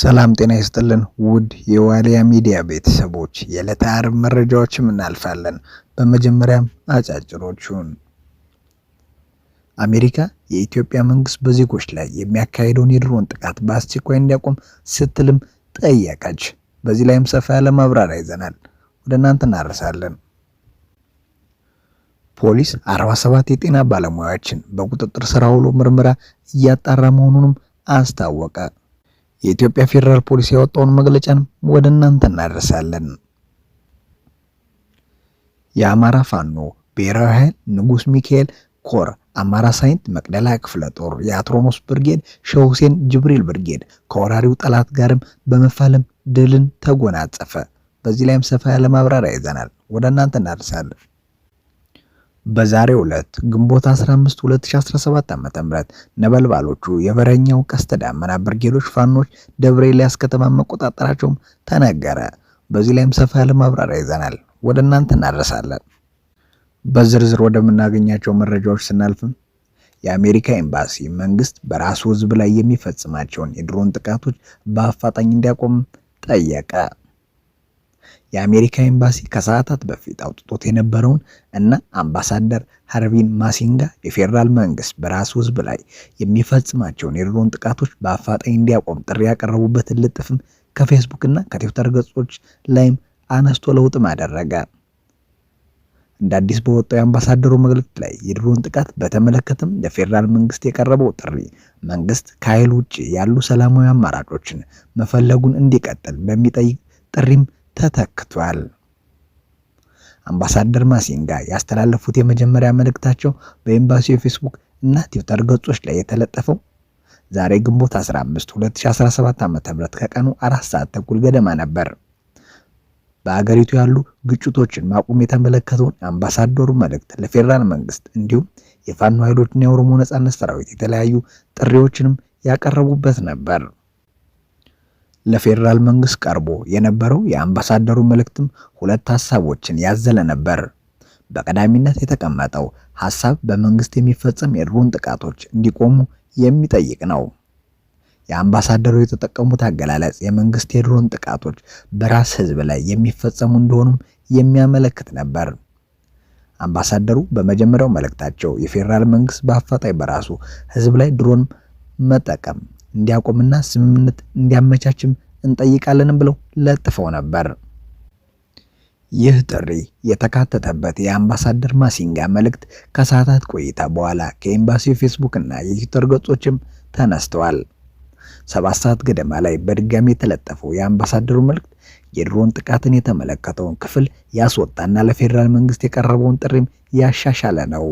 ሰላም ጤና ይስጥልን ውድ የዋሊያ ሚዲያ ቤተሰቦች የዕለተ ዓርብ መረጃዎችን እናልፋለን። በመጀመሪያም አጫጭሮቹን አሜሪካ የኢትዮጵያ መንግስት በዜጎች ላይ የሚያካሂደውን የድሮን ጥቃት በአስቸኳይ እንዲያቆም ስትልም ጠየቀች። በዚህ ላይም ሰፋ ያለ ማብራሪያ ይዘናል፣ ወደ እናንተ እናደርሳለን። ፖሊስ 47 የጤና ባለሙያዎችን በቁጥጥር ስር አውሎ ምርመራ እያጣራ መሆኑንም አስታወቀ። የኢትዮጵያ ፌደራል ፖሊስ ያወጣውን መግለጫን ወደ እናንተ እናደርሳለን። የአማራ ፋኖ ብሔራዊ ኃይል ንጉስ ሚካኤል ኮር አማራ ሳይንት መቅደላ ክፍለ ጦር የአትሮኖስ ብርጌድ ሼህ ሁሴን ጅብሪል ብርጌድ ከወራሪው ጠላት ጋርም በመፋለም ድልን ተጎናጸፈ። በዚህ ላይም ሰፋ ያለ ማብራሪያ ይዘናል፣ ወደ እናንተ እናደርሳለን። በዛሬው ዕለት ግንቦት 15 2017 ዓ.ም ነበልባሎቹ የበረኛው ቀስተ ዳመና ብርጌዶች ፋኖች ደብረ ኤልያስ ከተማ መቆጣጠራቸውም ተነገረ። በዚህ ላይም ሰፋ ያለ ማብራሪያ ይዘናል፣ ወደ እናንተ እናደርሳለን። በዝርዝር ወደምናገኛቸው መረጃዎች ስናልፍም የአሜሪካ ኤምባሲ መንግስት በራሱ ህዝብ ላይ የሚፈጽማቸውን የድሮን ጥቃቶች በአፋጣኝ እንዲያቆም ጠየቀ። የአሜሪካ ኤምባሲ ከሰዓታት በፊት አውጥቶት የነበረውን እና አምባሳደር ሃርቪን ማሲንጋ የፌደራል መንግስት በራሱ ህዝብ ላይ የሚፈጽማቸውን የድሮን ጥቃቶች በአፋጣኝ እንዲያቆም ጥሪ ያቀረቡበትን ልጥፍም ከፌስቡክ እና ከትዊተር ገጾች ላይም አነስቶ ለውጥም አደረገ። እንደ አዲስ በወጣው የአምባሳደሩ መልእክት ላይ የድሮን ጥቃት በተመለከተም ለፌደራል መንግስት የቀረበው ጥሪ መንግስት ከኃይል ውጭ ያሉ ሰላማዊ አማራጮችን መፈለጉን እንዲቀጥል በሚጠይቅ ጥሪም ተተክቷል። አምባሳደር ማሲንጋ ያስተላለፉት የመጀመሪያ መልእክታቸው በኤምባሲው የፌስቡክ እና ትዊተር ገጾች ላይ የተለጠፈው ዛሬ ግንቦት 15 2017 ዓ.ም ከቀኑ 4 ሰዓት ተኩል ገደማ ነበር። በአገሪቱ ያሉ ግጭቶችን ማቆም የተመለከተውን የአምባሳደሩ መልእክት ለፌደራል መንግስት እንዲሁም የፋኖ ኃይሎችና የኦሮሞ ነጻነት ሰራዊት የተለያዩ ጥሪዎችንም ያቀረቡበት ነበር። ለፌደራል መንግስት ቀርቦ የነበረው የአምባሳደሩ መልእክትም ሁለት ሐሳቦችን ያዘለ ነበር። በቀዳሚነት የተቀመጠው ሐሳብ በመንግስት የሚፈጸም የድሮን ጥቃቶች እንዲቆሙ የሚጠይቅ ነው። የአምባሳደሩ የተጠቀሙት አገላለጽ የመንግስት የድሮን ጥቃቶች በራስ ህዝብ ላይ የሚፈጸሙ እንደሆኑም የሚያመለክት ነበር። አምባሳደሩ በመጀመሪያው መልእክታቸው የፌደራል መንግስት በአፋጣኝ በራሱ ህዝብ ላይ ድሮን መጠቀም እንዲያቆምና ስምምነት እንዲያመቻችም እንጠይቃለንም ብለው ለጥፈው ነበር። ይህ ጥሪ የተካተተበት የአምባሳደር ማሲንጋ መልእክት ከሰዓታት ቆይታ በኋላ ከኤምባሲው ፌስቡክ እና የትዊተር ገጾችም ተነስተዋል። 7 ሰዓት ገደማ ላይ በድጋሚ የተለጠፈው የአምባሳደሩ መልእክት የድሮን ጥቃትን የተመለከተውን ክፍል ያስወጣና ለፌደራል መንግስት የቀረበውን ጥሪም ያሻሻለ ነው።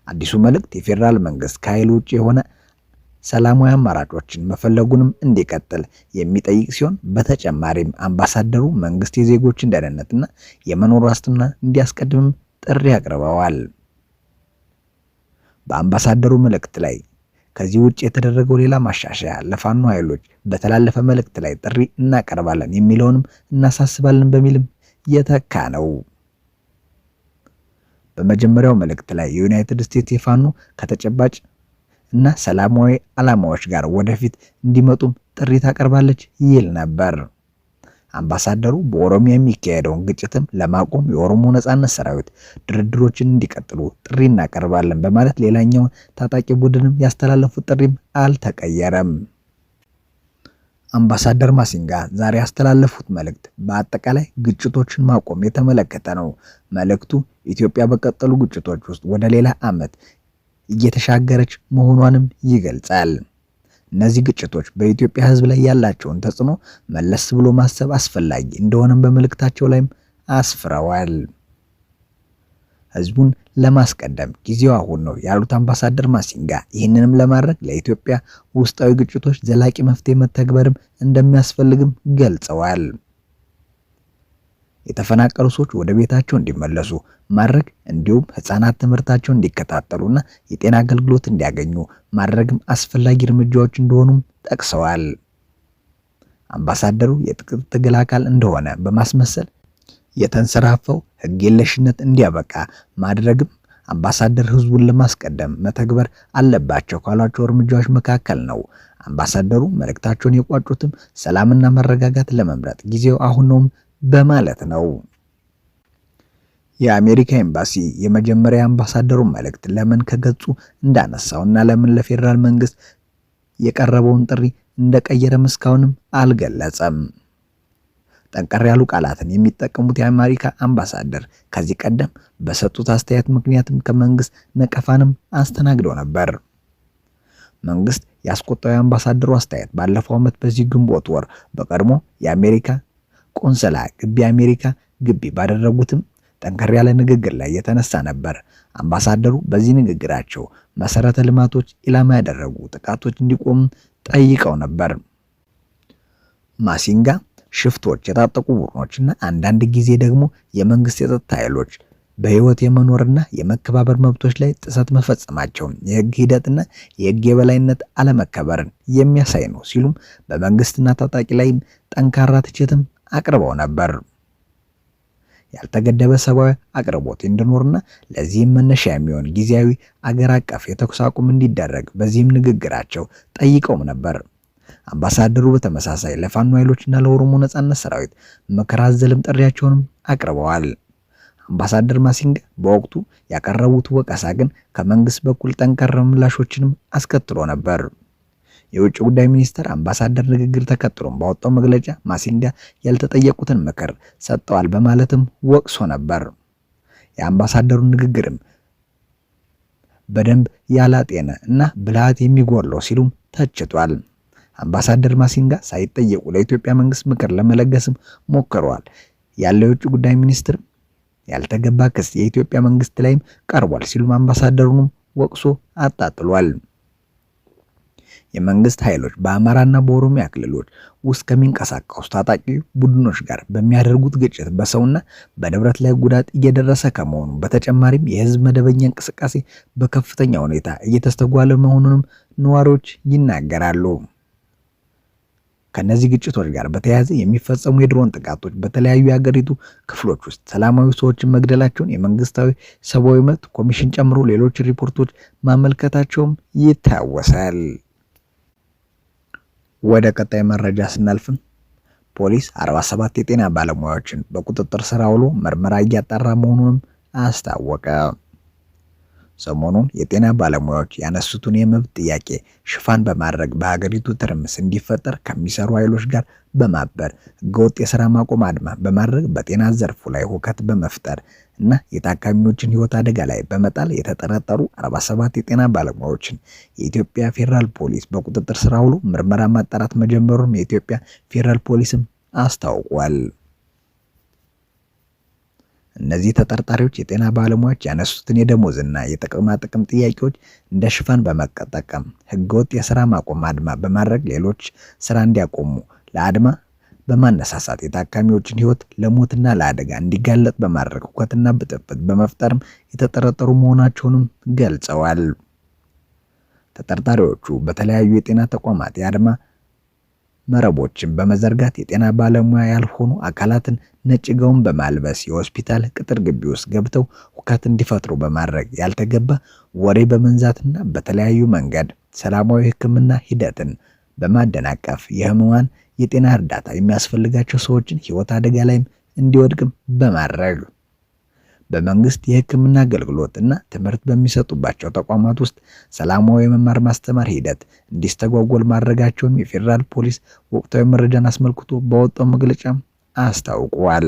አዲሱ መልእክት የፌደራል መንግስት ከኃይል ውጭ የሆነ ሰላማዊ አማራጮችን መፈለጉንም እንዲቀጥል የሚጠይቅ ሲሆን በተጨማሪም አምባሳደሩ መንግስት የዜጎችን ደህንነትና የመኖር ዋስትና እንዲያስቀድምም ጥሪ አቅርበዋል። በአምባሳደሩ መልእክት ላይ ከዚህ ውጭ የተደረገው ሌላ ማሻሻያ ለፋኖ ኃይሎች በተላለፈ መልእክት ላይ ጥሪ እናቀርባለን የሚለውንም እናሳስባለን በሚልም የተካ ነው። በመጀመሪያው መልእክት ላይ የዩናይትድ ስቴትስ የፋኖ ከተጨባጭ እና ሰላማዊ ዓላማዎች ጋር ወደፊት እንዲመጡም ጥሪ ታቀርባለች ይል ነበር። አምባሳደሩ በኦሮሚያ የሚካሄደውን ግጭትም ለማቆም የኦሮሞ ነጻነት ሰራዊት ድርድሮችን እንዲቀጥሉ ጥሪ እናቀርባለን በማለት ሌላኛውን ታጣቂ ቡድንም ያስተላለፉት ጥሪም አልተቀየረም። አምባሳደር ማሲንጋ ዛሬ ያስተላለፉት መልእክት በአጠቃላይ ግጭቶችን ማቆም የተመለከተ ነው። መልእክቱ ኢትዮጵያ በቀጠሉ ግጭቶች ውስጥ ወደ ሌላ ዓመት እየተሻገረች መሆኗንም ይገልጻል። እነዚህ ግጭቶች በኢትዮጵያ ሕዝብ ላይ ያላቸውን ተጽዕኖ መለስ ብሎ ማሰብ አስፈላጊ እንደሆነም በመልእክታቸው ላይም አስፍረዋል። ሕዝቡን ለማስቀደም ጊዜው አሁን ነው ያሉት አምባሳደር ማሲንጋ ይህንንም ለማድረግ ለኢትዮጵያ ውስጣዊ ግጭቶች ዘላቂ መፍትሄ መተግበርም እንደሚያስፈልግም ገልጸዋል። የተፈናቀሉ ሰዎች ወደ ቤታቸው እንዲመለሱ ማድረግ እንዲሁም ህፃናት ትምህርታቸውን እንዲከታተሉና የጤና አገልግሎት እንዲያገኙ ማድረግም አስፈላጊ እርምጃዎች እንደሆኑም ጠቅሰዋል። አምባሳደሩ የትጥቅ ትግል አካል እንደሆነ በማስመሰል የተንሰራፈው ህግ የለሽነት እንዲያበቃ ማድረግም አምባሳደር ህዝቡን ለማስቀደም መተግበር አለባቸው ካሏቸው እርምጃዎች መካከል ነው። አምባሳደሩ መልእክታቸውን የቋጩትም ሰላምና መረጋጋት ለመምረጥ ጊዜው አሁን ነው በማለት ነው። የአሜሪካ ኤምባሲ የመጀመሪያ አምባሳደሩ መልእክት ለምን ከገጹ እንዳነሳውና ለምን ለፌዴራል መንግስት የቀረበውን ጥሪ እንደቀየረም እስካሁንም አልገለጸም። ጠንቀር ያሉ ቃላትን የሚጠቀሙት የአሜሪካ አምባሳደር ከዚህ ቀደም በሰጡት አስተያየት ምክንያትም ከመንግስት ነቀፋንም አስተናግደው ነበር። መንግስት ያስቆጣው የአምባሳደሩ አስተያየት ባለፈው ዓመት በዚህ ግንቦት ወር በቀድሞ የአሜሪካ ቆንስላ ግቢ አሜሪካ ግቢ ባደረጉትም ጠንከር ያለ ንግግር ላይ የተነሳ ነበር። አምባሳደሩ በዚህ ንግግራቸው መሰረተ ልማቶች ኢላማ ያደረጉ ጥቃቶች እንዲቆሙ ጠይቀው ነበር። ማሲንጋ ሽፍቶች፣ የታጠቁ ቡድኖችና አንዳንድ ጊዜ ደግሞ የመንግስት የጸጥታ ኃይሎች በህይወት የመኖርና የመከባበር መብቶች ላይ ጥሰት መፈጸማቸው የህግ ሂደትና የህግ የበላይነት አለመከበርን የሚያሳይ ነው ሲሉም በመንግስትና ታጣቂ ላይ ጠንካራ ትችትም አቅርበው ነበር። ያልተገደበ ሰብአዊ አቅርቦት እንዲኖርና ለዚህም መነሻ የሚሆን ጊዜያዊ አገር አቀፍ የተኩስ አቁም እንዲደረግ በዚህም ንግግራቸው ጠይቀውም ነበር። አምባሳደሩ በተመሳሳይ ለፋኖ ኃይሎችና ለኦሮሞ ነጻነት ሰራዊት ምክር አዘልም ጥሪያቸውንም አቅርበዋል። አምባሳደር ማሲንጋ በወቅቱ ያቀረቡት ወቀሳ ግን ከመንግስት በኩል ጠንካራ ምላሾችንም አስከትሎ ነበር። የውጭ ጉዳይ ሚኒስቴር አምባሳደር ንግግር ተከትሎም ባወጣው መግለጫ ማሲንጋ ያልተጠየቁትን ምክር ሰጥተዋል በማለትም ወቅሶ ነበር። የአምባሳደሩ ንግግርም በደንብ ያላጤነ እና ብልሃት የሚጎድለው ሲሉም ተችቷል። አምባሳደር ማሲንጋ ሳይጠየቁ ለኢትዮጵያ መንግስት ምክር ለመለገስም ሞክረዋል ያለው የውጭ ጉዳይ ሚኒስትር ያልተገባ ክስ የኢትዮጵያ መንግስት ላይም ቀርቧል ሲሉም አምባሳደሩንም ወቅሶ አጣጥሏል። የመንግስት ኃይሎች በአማራና በኦሮሚያ ክልሎች ውስጥ ከሚንቀሳቀሱ ታጣቂ ቡድኖች ጋር በሚያደርጉት ግጭት በሰውና በንብረት ላይ ጉዳት እየደረሰ ከመሆኑ በተጨማሪም የህዝብ መደበኛ እንቅስቃሴ በከፍተኛ ሁኔታ እየተስተጓለ መሆኑንም ነዋሪዎች ይናገራሉ። ከነዚህ ግጭቶች ጋር በተያያዘ የሚፈጸሙ የድሮን ጥቃቶች በተለያዩ የሀገሪቱ ክፍሎች ውስጥ ሰላማዊ ሰዎችን መግደላቸውን የመንግስታዊ ሰብአዊ መብት ኮሚሽን ጨምሮ ሌሎች ሪፖርቶች ማመልከታቸውም ይታወሳል። ወደ ቀጣይ መረጃ ስናልፍም ፖሊስ 47 የጤና ባለሙያዎችን በቁጥጥር ስር አውሎ ምርመራ እያጣራ መሆኑንም አስታወቀ። ሰሞኑን የጤና ባለሙያዎች ያነሱትን የመብት ጥያቄ ሽፋን በማድረግ በሀገሪቱ ትርምስ እንዲፈጠር ከሚሰሩ ኃይሎች ጋር በማበር ህገወጥ የስራ ማቆም አድማ በማድረግ በጤና ዘርፉ ላይ ሁከት በመፍጠር እና የታካሚዎችን ህይወት አደጋ ላይ በመጣል የተጠረጠሩ 47 የጤና ባለሙያዎችን የኢትዮጵያ ፌዴራል ፖሊስ በቁጥጥር ስር አውሎ ምርመራ ማጣራት መጀመሩን የኢትዮጵያ ፌዴራል ፖሊስም አስታውቋል። እነዚህ ተጠርጣሪዎች የጤና ባለሙያዎች ያነሱትን የደሞዝና የጥቅማ ጥቅም ጥያቄዎች እንደ ሽፋን በመጠቀም ህገወጥ የስራ ማቆም አድማ በማድረግ ሌሎች ስራ እንዲያቆሙ ለአድማ በማነሳሳት የታካሚዎችን ህይወት ለሞትና ለአደጋ እንዲጋለጥ በማድረግ ሁከትና ብጥብጥ በመፍጠርም የተጠረጠሩ መሆናቸውንም ገልጸዋል። ተጠርጣሪዎቹ በተለያዩ የጤና ተቋማት የአድማ መረቦችን በመዘርጋት የጤና ባለሙያ ያልሆኑ አካላትን ነጭ ጋውን በማልበስ የሆስፒታል ቅጥር ግቢ ውስጥ ገብተው ሁከት እንዲፈጥሩ በማድረግ ያልተገባ ወሬ በመንዛትና በተለያዩ መንገድ ሰላማዊ ሕክምና ሂደትን በማደናቀፍ የህሙማን የጤና እርዳታ የሚያስፈልጋቸው ሰዎችን ህይወት አደጋ ላይም እንዲወድቅም በማድረግ በመንግስት የህክምና አገልግሎት እና ትምህርት በሚሰጡባቸው ተቋማት ውስጥ ሰላማዊ የመማር ማስተማር ሂደት እንዲስተጓጎል ማድረጋቸውን የፌዴራል ፖሊስ ወቅታዊ መረጃን አስመልክቶ በወጣው መግለጫ አስታውቋል።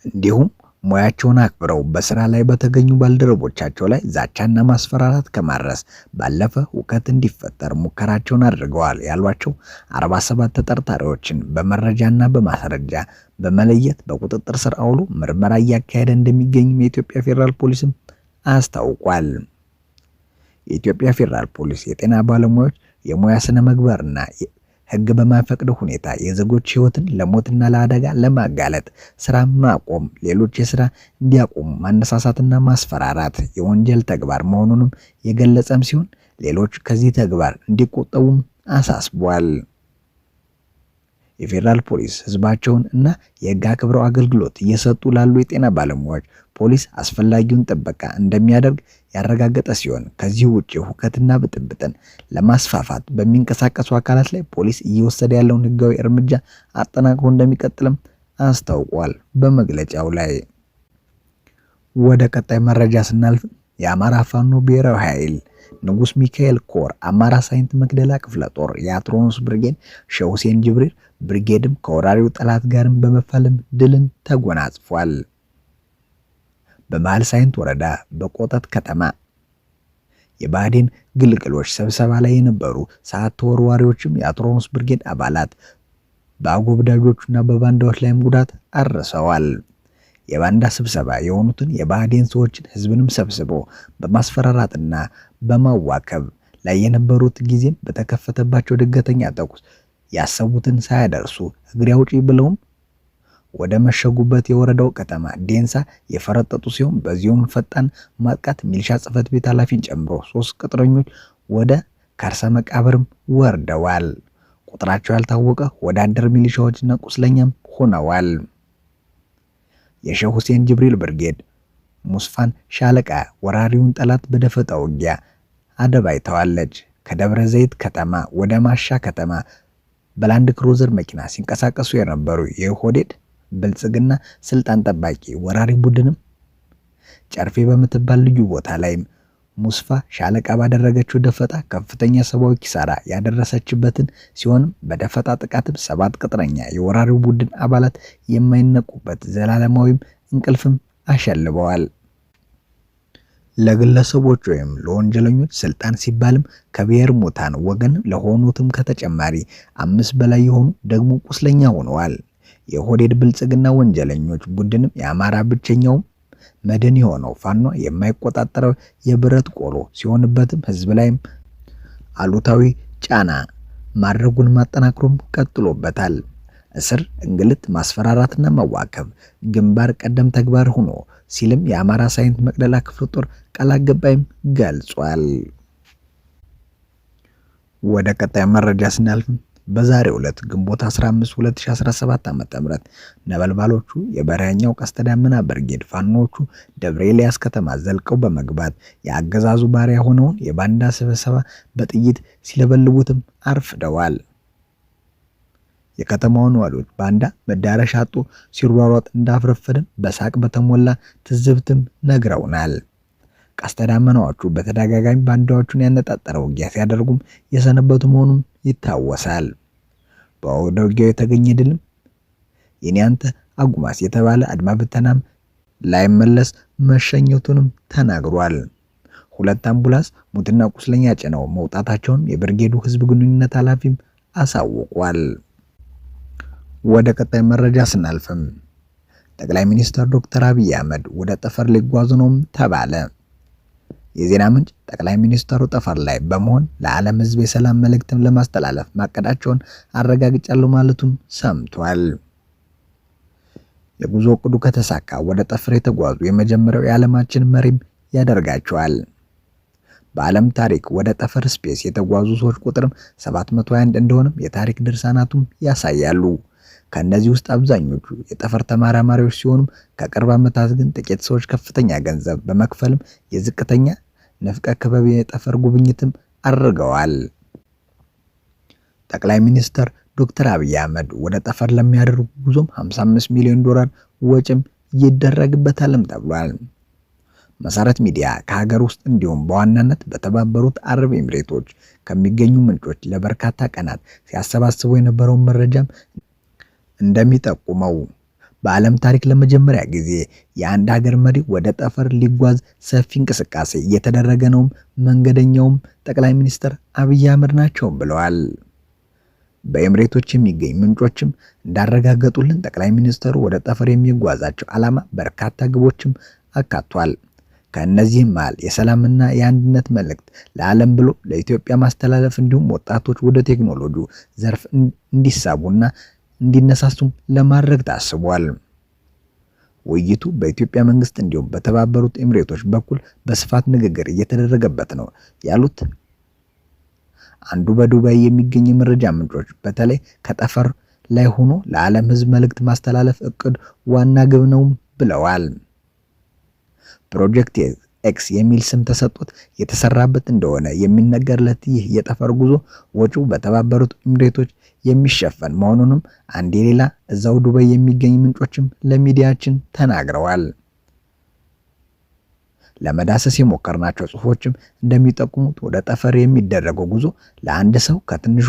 እንዲሁም ሙያቸውን አክብረው በስራ ላይ በተገኙ ባልደረቦቻቸው ላይ ዛቻና ማስፈራራት ከማድረስ ባለፈ ሁከት እንዲፈጠር ሙከራቸውን አድርገዋል ያሏቸው 47 ተጠርጣሪዎችን በመረጃና በማስረጃ በመለየት በቁጥጥር ስር አውሎ ምርመራ እያካሄደ እንደሚገኝም የኢትዮጵያ ፌዴራል ፖሊስም አስታውቋል። የኢትዮጵያ ፌዴራል ፖሊስ የጤና ባለሙያዎች የሙያ ስነ ምግባርና ህግ በማይፈቅደው ሁኔታ የዜጎች ህይወትን ለሞትና ለአደጋ ለማጋለጥ ስራ ማቆም፣ ሌሎች የስራ እንዲያቆሙ ማነሳሳትና ማስፈራራት የወንጀል ተግባር መሆኑንም የገለጸም ሲሆን ሌሎች ከዚህ ተግባር እንዲቆጠቡም አሳስቧል። የፌዴራል ፖሊስ ህዝባቸውን እና የህግ አክብረው አገልግሎት እየሰጡ ላሉ የጤና ባለሙያዎች ፖሊስ አስፈላጊውን ጥበቃ እንደሚያደርግ ያረጋገጠ ሲሆን ከዚህ ውጪ ሁከትና ብጥብጥን ለማስፋፋት በሚንቀሳቀሱ አካላት ላይ ፖሊስ እየወሰደ ያለውን ህጋዊ እርምጃ አጠናክሮ እንደሚቀጥልም አስታውቋል። በመግለጫው ላይ ወደ ቀጣይ መረጃ ስናልፍ የአማራ ፋኖ ብሔራዊ ኃይል ንጉስ ሚካኤል ኮር አማራ ሳይንት መቅደላ ክፍለ ጦር የአትሮኖስ ብርጌድ ሼህ ሁሴን ጅብሪል ብርጌድም ከወራሪው ጠላት ጋርም በመፋለም ድልን ተጎናጽፏል። በመሃል ሳይንት ወረዳ በቆጠት ከተማ የባዴን ግልግሎች ስብሰባ ላይ የነበሩ ሰዓት ተወርዋሪዎችም የአትሮኖስ ብርጌድ አባላት በአጎብዳጆቹና በባንዳዎች ላይም ጉዳት አርሰዋል። የባንዳ ስብሰባ የሆኑትን የባዴን ሰዎችን ህዝብንም ሰብስቦ በማስፈራራትና በማዋከብ ላይ የነበሩት ጊዜም በተከፈተባቸው ድንገተኛ ተኩስ ያሰቡትን ሳያደርሱ እግሬ አውጪ ብለውም ወደ መሸጉበት የወረዳው ከተማ ዴንሳ የፈረጠጡ ሲሆን በዚሁም ፈጣን ማጥቃት ሚሊሻ ጽሕፈት ቤት ኃላፊን ጨምሮ 3 ቅጥረኞች ወደ ከርሰ መቃብርም ወርደዋል። ቁጥራቸው ያልታወቀ ወዳደር ሚሊሻዎችና ቁስለኛም ሆነዋል። የሼህ ሁሴን ጅብሪል ብርጌድ ሙስፋን ሻለቃ ወራሪውን ጠላት በደፈጣ ውጊያ አደባይተዋለች። ከደብረ ዘይት ከተማ ወደ ማሻ ከተማ በላንድ ክሩዘር መኪና ሲንቀሳቀሱ የነበሩ የኦህዴድ ብልጽግና ስልጣን ጠባቂ ወራሪ ቡድንም ጨርፌ በምትባል ልዩ ቦታ ላይም ሙስፋ ሻለቃ ባደረገችው ደፈጣ ከፍተኛ ሰብአዊ ኪሳራ ያደረሰችበትን ሲሆንም በደፈጣ ጥቃትም 7 ቅጥረኛ የወራሪው ቡድን አባላት የማይነቁበት ዘላለማዊም እንቅልፍም አሸልበዋል። ለግለሰቦች ወይም ለወንጀለኞች ስልጣን ሲባልም ከብሔር ሙታን ወገን ለሆኑትም ከተጨማሪ 5 በላይ የሆኑ ደግሞ ቁስለኛ ሆነዋል። የኦህዴድ ብልጽግና ወንጀለኞች ቡድንም የአማራ ብቸኛው መድን የሆነው ፋኖ የማይቆጣጠረው የብረት ቆሎ ሲሆንበትም ህዝብ ላይም አሉታዊ ጫና ማድረጉን ማጠናክሮም ቀጥሎበታል። እስር፣ እንግልት፣ ማስፈራራትና መዋከብ ግንባር ቀደም ተግባር ሆኖ ሲልም የአማራ ሳይንት መቅደላ ክፍለ ጦር ቃል አቀባይም ገልጿል። ወደ ቀጣይ መረጃ ስናልፍ በዛሬው ዕለት ግንቦት 15 2017 ዓ.ም ነበልባሎቹ የበረኛው ቀስተ ዳመና ብርጌድ ፋኖቹ ደብረ ኤልያስ ከተማ ዘልቀው በመግባት የአገዛዙ ባሪያ ሆነውን የባንዳ ስብሰባ በጥይት ሲለበልቡትም አርፍደዋል። የከተማው ነዋሪዎች ባንዳ መዳረሻ አጡ ሲሯሯጥ እንዳፍረፈደም በሳቅ በተሞላ ትዝብትም ነግረውናል። ቀስተ ዳመናዎቹ በተደጋጋሚ ባንዳዎቹን ያነጣጠረ ውጊያ ሲያደርጉም የሰነበቱ መሆኑን ይታወሳል። በአውደ ውጊያው የተገኘ ድልም የኒያንተ አጉማስ የተባለ አድማ ብተናም ላይመለስ መሸኘቱንም ተናግሯል። 2 አምቡላንስ ሙትና ቁስለኛ ጭነው መውጣታቸውን የብርጌዱ ህዝብ ግንኙነት ኃላፊም አሳውቋል። ወደ ቀጣይ መረጃ ስናልፍም ጠቅላይ ሚኒስትር ዶክተር አብይ አህመድ ወደ ጠፈር ሊጓዙ ነው ተባለ። የዜና ምንጭ ጠቅላይ ሚኒስትሩ ጠፈር ላይ በመሆን ለዓለም ህዝብ የሰላም መልእክትን ለማስተላለፍ ማቀዳቸውን አረጋግጫለሁ ማለቱን ሰምቷል። የጉዞ ዕቅዱ ከተሳካ ወደ ጠፈር የተጓዙ የመጀመሪያው የዓለማችን መሪም ያደርጋቸዋል። በዓለም ታሪክ ወደ ጠፈር ስፔስ የተጓዙ ሰዎች ቁጥርም 721 እንደሆነም የታሪክ ድርሳናቱም ያሳያሉ። ከነዚህ ውስጥ አብዛኞቹ የጠፈር ተመራማሪዎች ሲሆኑ ከቅርብ ዓመታት ግን ጥቂት ሰዎች ከፍተኛ ገንዘብ በመክፈልም የዝቅተኛ ንፍቀ ክበብ የጠፈር ጉብኝትም አድርገዋል። ጠቅላይ ሚኒስትር ዶክተር አብይ አህመድ ወደ ጠፈር ለሚያደርጉ ጉዞም $55 ሚሊዮን ወጪም ይደረግበታልም ተብሏል። መሰረት ሚዲያ ከሀገር ውስጥ እንዲሁም በዋናነት በተባበሩት አረብ ኤሚሬቶች ከሚገኙ ምንጮች ለበርካታ ቀናት ሲያሰባስቡ የነበረውን መረጃም እንደሚጠቁመው በዓለም ታሪክ ለመጀመሪያ ጊዜ የአንድ ሀገር መሪ ወደ ጠፈር ሊጓዝ ሰፊ እንቅስቃሴ እየተደረገ ነው። መንገደኛውም ጠቅላይ ሚኒስትር አብይ አህመድ ናቸው ብለዋል። በኤሚሬቶች የሚገኙ ምንጮችም እንዳረጋገጡልን ጠቅላይ ሚኒስትሩ ወደ ጠፈር የሚጓዛቸው ዓላማ በርካታ ግቦችም አካቷል። ከእነዚህም መሃል የሰላምና የአንድነት መልእክት ለዓለም ብሎ ለኢትዮጵያ ማስተላለፍ እንዲሁም ወጣቶች ወደ ቴክኖሎጂው ዘርፍ እንዲሳቡና እንዲነሳሱም ለማድረግ ታስቧል። ውይይቱ በኢትዮጵያ መንግስት እንዲሁም በተባበሩት ኤሚሬቶች በኩል በስፋት ንግግር እየተደረገበት ነው ያሉት አንዱ በዱባይ የሚገኙ የመረጃ ምንጮች በተለይ ከጠፈር ላይ ሆኖ ለዓለም ሕዝብ መልእክት ማስተላለፍ እቅድ ዋና ግብ ነው ብለዋል። ፕሮጀክት ኤክስ የሚል ስም ተሰጥቶት የተሰራበት እንደሆነ የሚነገርለት ይህ የጠፈር ጉዞ ወጪው በተባበሩት ኤሚሬቶች የሚሸፈን መሆኑንም አንድ ሌላ እዛው ዱባይ የሚገኝ ምንጮችም ለሚዲያችን ተናግረዋል። ለመዳሰስ የሞከርናቸው ጽሑፎችም እንደሚጠቁሙት ወደ ጠፈር የሚደረገው ጉዞ ለአንድ ሰው ከትንሹ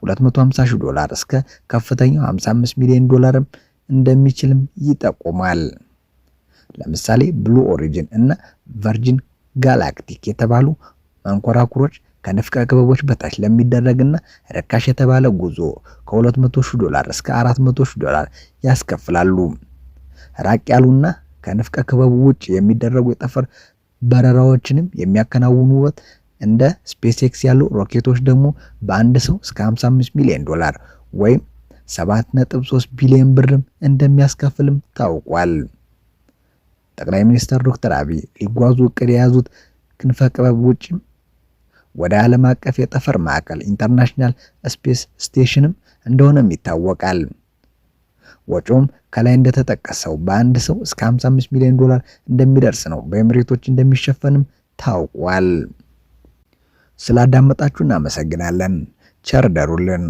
$250,000 እስከ ከፍተኛው $55 ሚሊዮን እንደሚችልም ይጠቁማል። ለምሳሌ ብሉ ኦሪጅን እና ቨርጂን ጋላክቲክ የተባሉ መንኮራኩሮች ከንፍቀ ክበቦች በታች ለሚደረግና ርካሽ የተባለ ጉዞ $200,000 እስከ $400,000 ያስከፍላሉ። ራቅ ያሉና ከንፍቀ ክበቡ ውጭ የሚደረጉ የጠፈር በረራዎችንም የሚያከናውኑበት እንደ ስፔስ ኤክስ ያሉ ሮኬቶች ደግሞ በአንድ ሰው እስከ $55 ሚሊዮን ወይም 7.3 ቢሊዮን ብርም እንደሚያስከፍልም ታውቋል። ጠቅላይ ሚኒስትር ዶክተር አብይ ሊጓዙ እቅድ የያዙት ክንፈ ክበብ ውጭም ወደ ዓለም አቀፍ የጠፈር ማዕከል ኢንተርናሽናል ስፔስ ስቴሽንም እንደሆነም ይታወቃል። ወጪውም ከላይ እንደተጠቀሰው በአንድ ሰው እስከ $55 ሚሊዮን እንደሚደርስ ነው በኤሚሬቶች እንደሚሸፈንም ታውቋል። ስላዳመጣችሁ እናመሰግናለን። ቸር ደሩልን።